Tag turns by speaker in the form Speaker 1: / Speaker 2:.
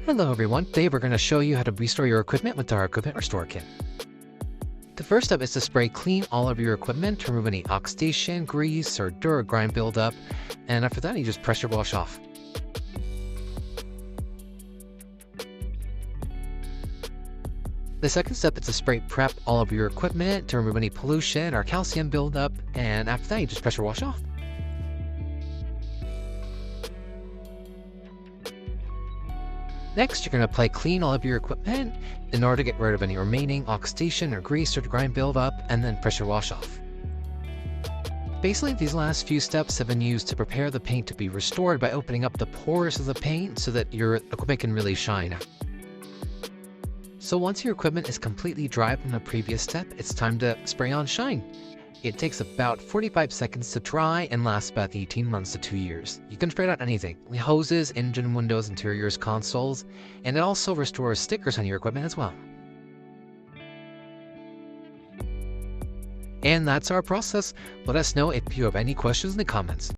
Speaker 1: Hello everyone, today we're going to show you how to restore your equipment with our Equipment Restore Kit. The first step is to spray clean all of your equipment to remove any oxidation, grease, or dirt or grime buildup, and after that you just pressure wash off. The second step is to spray prep all of your equipment to remove any pollution or calcium buildup, and after that you just pressure wash off. Next, you're going to apply clean all of your equipment in order to get rid of any remaining oxidation or grease or grime buildup, and then pressure wash off. Basically, these last few steps have been used to prepare the paint to be restored by opening up the pores of the paint so that your equipment can really shine. So once your equipment is completely dry from the previous step, it's time to spray on shine. It takes about 45 seconds to dry and lasts about 18 months to 2 years. You can spray it on anything, hoses, engine windows, interiors, consoles, and it also restores stickers on your equipment as well. And that's our process. Let us know if you have any questions in the comments.